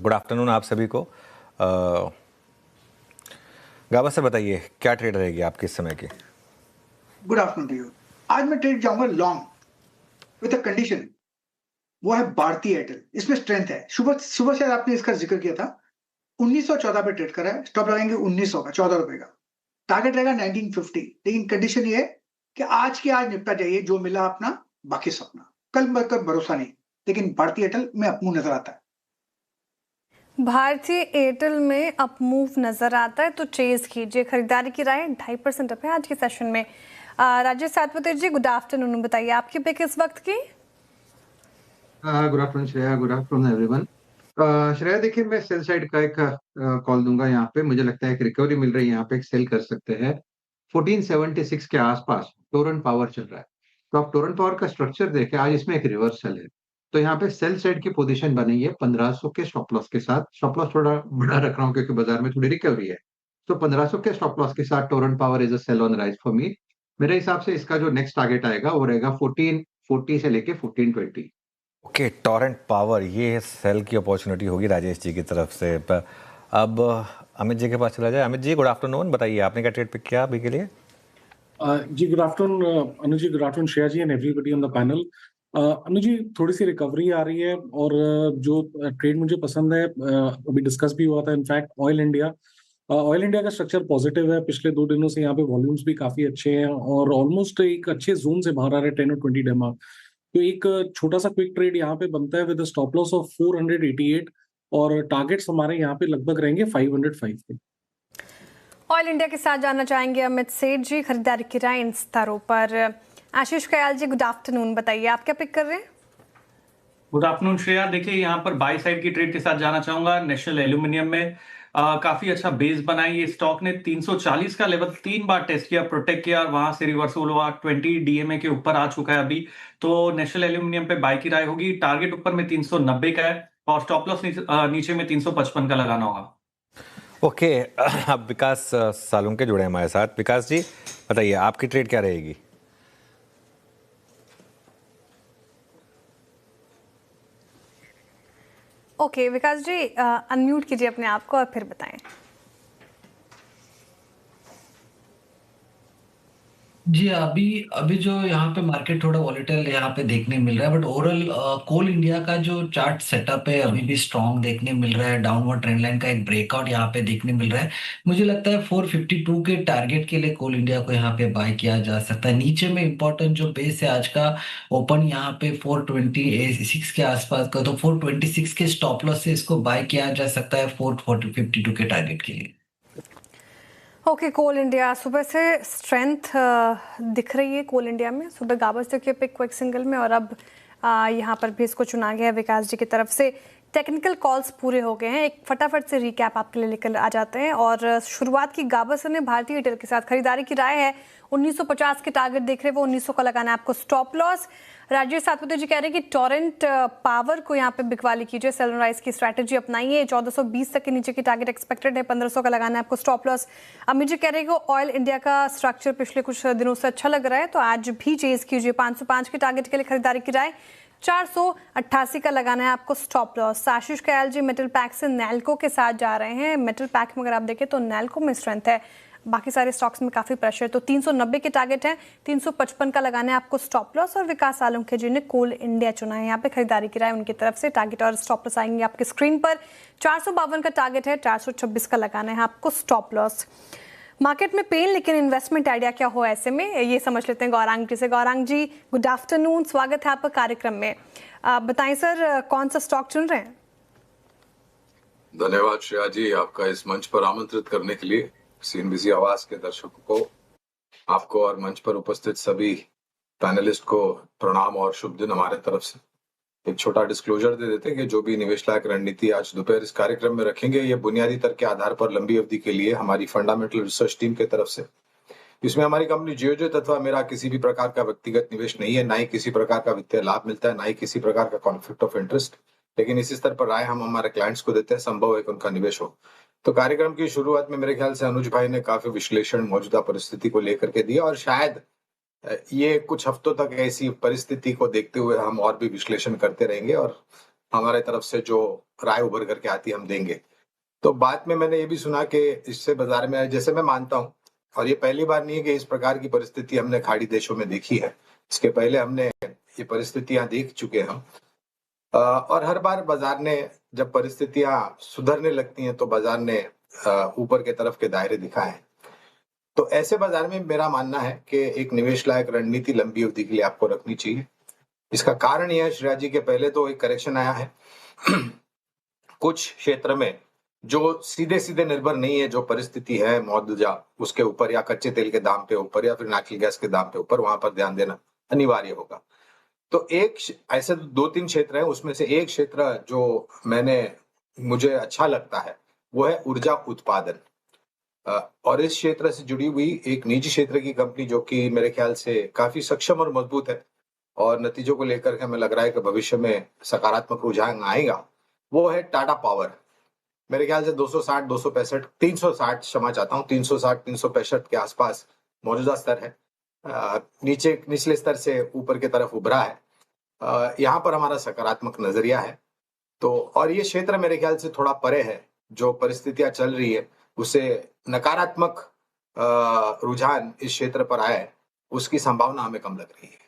Good afternoon आप सभी को। गाबा सर बताइए क्या ट्रेड रहेगी आपकी इस समय की? Good afternoon to you. आज मैं ट्रेड जाऊंगा लॉन्ग विद अ कंडीशन, वो है भारतीय एयरटेल। इसमें स्ट्रेंथ है। सुबह सुबह शायद आपने इसका जिक्र किया था। 1914 पे ट्रेड करा है, स्टॉप लगाएंगे 1900 का, 14 रुपए का। टारगेट रहेगा 1950, लेकिन कंडीशन ये है कि आज के आज निपटा जाइए, जो मिला अपना, बाकी सपना। कल का भरोसा नहीं, लेकिन भारतीय एयरटेल में अपमूव नजर आता है। भारतीय एयरटेल में अपमूव नजर आता है तो चेज कीजिए। खरीदारी की राय 2.5% अप है आज के सेशन में। राजेश सातवते जी, गुड आफ्टरनून। बताइए आपकी पिक इस वक्त की। Good afternoon Shreya, good afternoon everyone. Shreya देखिए, मैं सेल साइड का एक कॉल दूंगा यहाँ पे। मुझे लगता है एक रिकवरी मिल रही है, यहाँ पे एक सेल कर सकते हैं 1476 के आसपास। टोरेंट पावर चल रहा है, तो आप टोरेंट पावर का स्ट्रक्चर देखें, आज इसमें एक रिवर्सल है। तो यहाँ पे सेल साइड की पोजीशन बनी है 1500 के स्टॉप लॉस के साथ। स्टॉप लॉस थोड़ा बड़ा रख रहा हूँ क्योंकि बाजार में थोड़ी रिकवरी है। तो 1500 के स्टॉप लॉस के साथ Torrent Power is a sell on rise for me. मेरे हिसाब से इसका जो नेक्स्ट टारगेट आएगा वो रहेगा 1440 से लेके 1420। ओके, टॉरेंट पावर, ये सेल की अपॉर्चुनिटी होगी राजेश जी की तरफ से। अब अमित जी के पास चला जाए। Amit ji, good afternoon. बताइए आपने क्या ट्रेड पिक किया अभी के लिए? जी good afternoon Anuj ji, good afternoon Shreya ji and everybody on the panel. Anuj ji, थोड़ी सी रिकवरी आ रही है और जो ट्रेड मुझे पसंद है, अभी डिस्कस भी हुआ था in fact, oil India. Oil India का स्ट्रक्चर पॉजिटिव है। पिछले 2 दिनों से यहाँ पे वॉल्यूम्स भी काफी अच्छे हैं और ऑलमोस्ट एक अच्छे जोन से बाहर आ रहे हैं 10 और 20 डेमा। तो एक छोटा सा क्विक ट्रेड यहाँ पे बनता है विद स्टॉप लॉस ऑफ 488 और टारगेट्स हमारे यहाँ पे लगभग रहेंगे 505 के। ऑयल इंडिया के साथ जानना चाहेंगे अमित सेठ जी, खरीदारी की राय इन स्तरों पर। आशीष कयाल जी, गुड आफ्टरनून। बताइए आप क्या पिक कर रहे हैं? Good afternoon Shreya. देखिए, यहाँ पर बाई साइड की ट्रेड के साथ जाना चाहूंगा। नेशनल एल्यूमिनियम में काफी अच्छा बेस बनाई ये स्टॉक ने। 340 का लेवल 3 बार टेस्ट किया, प्रोटेक्ट किया और वहां से रिवर्सल हुआ, 20 डीएमए के ऊपर आ चुका है अभी। तो नेशनल एल्यूमिनियम पे बाई की राय होगी। टारगेट ऊपर में 390 का है और स्टॉप लॉस नीचे में 355 का लगाना होगा। ओके, अब विकास सालुंके जुड़े हमारे साथ। विकास जी बताइए आपकी ट्रेड क्या रहेगी? ओके विकास जी, अनम्यूट कीजिए अपने आप को और फिर बताएं। जी, अभी अभी जो यहाँ पे मार्केट थोड़ा वॉलेटाइल यहाँ पे देखने मिल रहा है, बट ओवरऑल कोल इंडिया का जो चार्ट सेटअप है अभी भी स्ट्रांग देखने मिल रहा है। डाउनवर्ड ट्रेंड लाइन का एक ब्रेकआउट यहाँ पे देखने मिल रहा है। मुझे लगता है 452 के टारगेट के लिए कोल इंडिया को यहाँ पे बाय किया जा सकता है। नीचे में इंपॉर्टेंट जो बेस है आज का ओपन यहाँ पे 426 के आसपास का, तो 426 के स्टॉप लॉस से इसको बाय किया जा सकता है 452 के टारगेट के लिए। ओके, कोल इंडिया सुबह से स्ट्रेंथ दिख रही है कोल इंडिया में। सुबह गाबस देखिए पिक क्विक सिंगल में और अब यहाँ पर भी इसको चुना गया है विकास जी की तरफ से। टेक्निकल कॉल्स पूरे हो गए हैं। एक फटाफट से रिकैप आपके लिए लेकर आ जाते हैं और शुरुआत की गाबस ने भारतीय एयरटेल के साथ। खरीदारी की राय है 1950 के टारगेट देख रहे हैं वो, 1900 का लगाना है आपको स्टॉप लॉस। राजेश सातवते जी कह रहे हैं कि टोरेंट पावर को यहाँ पे बिकवाली कीजिए, सेल एंड राइज की स्ट्रैटेजी अपनाइए। 1420 तक के नीचे की टारगेट एक्सपेक्टेड है, 1500 का लगाना है आपको स्टॉप लॉस। अमित जी कह रहे हैं कि ऑयल इंडिया का स्ट्रक्चर पिछले कुछ दिनों से अच्छा लग रहा है तो आज भी चेज कीजिए। 505 के टारगेट के लिए खरीदारी की राय, 488 का लगाना है आपको स्टॉप लॉस। आशीष कयाल जी मेटल पैक से नैल्को के साथ जा रहे हैं। मेटल पैक में अगर आप देखें तो नैल्को में स्ट्रेंथ है, बाकी सारे स्टॉक्स में काफी प्रेशर। तो 390 के टारगेट है, 355 का लगाना है आपको स्टॉप लॉस। और विकास सालुंके जी ने कोल इंडिया चुना है, यहाँ पे खरीदारी की राय उनकी तरफ से। टारगेट और स्टॉप लॉस आएंगे आपके स्क्रीन पर। 452 का टारगेट है, 426 का लगाना है आपको स्टॉप लॉस। मार्केट में पेन लेकिन इन्वेस्टमेंट आइडिया क्या हो ऐसे में, ये समझ लेते हैं गौरांग जी से। गौरांग जी गुड आफ्टरनून, स्वागत है आपका कार्यक्रम में। बताएं सर, कौन सा स्टॉक चुन रहे हैं? धन्यवाद श्रेया जी, आपका इस मंच पर आमंत्रित करने के लिए। सीएनबीसी आवाज के दर्शकों को, आपको और मंच पर उपस्थित सभी पैनलिस्ट को प्रणाम और शुभ दिन हमारे तरफ से। एक छोटा डिस्क्लोजर दे देते हैं कि जो भी निवेश लायक रणनीति आज दोपहर इस कार्यक्रम में रखेंगे, ये बुनियादी तर्क के आधार पर लंबी अवधि के लिए हमारी फंडामेंटल रिसर्च टीम की तरफ से। इसमें हमारी कंपनी जियोजेट अथवा मेरा किसी भी प्रकार का व्यक्तिगत निवेश नहीं है, ना ही किसी प्रकार का वित्तीय लाभ मिलता है, ना ही किसी प्रकार का कॉन्फ्लिक्ट ऑफ इंटरेस्ट। लेकिन इसी स्तर पर राय हम हमारे क्लाइंट्स को देते हैं, संभव है कि उनका निवेश हो। तो कार्यक्रम की शुरुआत में मेरे ख्याल से अनुज भाई ने काफी विश्लेषण मौजूदा परिस्थिति को लेकर के दिया और शायद ये कुछ हफ्तों तक ऐसी परिस्थिति को देखते हुए हम और भी विश्लेषण करते रहेंगे और हमारे तरफ से जो राय उभर करके आती है हम देंगे। तो बाद में मैंने ये भी सुना कि इससे बाजार में, जैसे मैं मानता हूँ, और ये पहली बार नहीं है कि इस प्रकार की परिस्थिति हमने खाड़ी देशों में देखी है, इसके पहले हमने ये परिस्थितियां देख चुके हैं हम। और हर बार बाजार ने जब परिस्थितियां सुधरने लगती हैं तो बाजार ने ऊपर के तरफ के दायरे दिखाए हैं। तो ऐसे बाजार में मेरा मानना है कि एक निवेश लायक रणनीति लंबी अवधि के लिए आपको रखनी चाहिए। इसका कारण यह है श्रेया जी के पहले तो एक करेक्शन आया है कुछ क्षेत्र में जो सीधे सीधे निर्भर नहीं है, जो परिस्थिति है मौजूदा उसके ऊपर या कच्चे तेल के दाम पे ऊपर या फिर नेचुरल गैस के दाम पे ऊपर, वहां पर ध्यान देना अनिवार्य होगा। तो एक ऐसे 2-3 क्षेत्र हैं, उसमें से एक क्षेत्र जो मुझे अच्छा लगता है वो है ऊर्जा उत्पादन। और इस क्षेत्र से जुड़ी हुई एक निजी क्षेत्र की कंपनी जो कि मेरे ख्याल से काफी सक्षम और मजबूत है और नतीजों को लेकर के हमें लग रहा है कि भविष्य में सकारात्मक रुझान आएगा, वो है टाटा पावर। मेरे ख्याल से 260, 365 क्षमा चाहता हूँ, 365 के आसपास मौजूदा स्तर है। निचले स्तर से ऊपर की तरफ उभरा है। यहाँ पर हमारा सकारात्मक नजरिया है। तो और ये क्षेत्र मेरे ख्याल से थोड़ा परे है, जो परिस्थितियां चल रही है उसे नकारात्मक रुझान इस क्षेत्र पर आए, उसकी संभावना हमें कम लग रही है।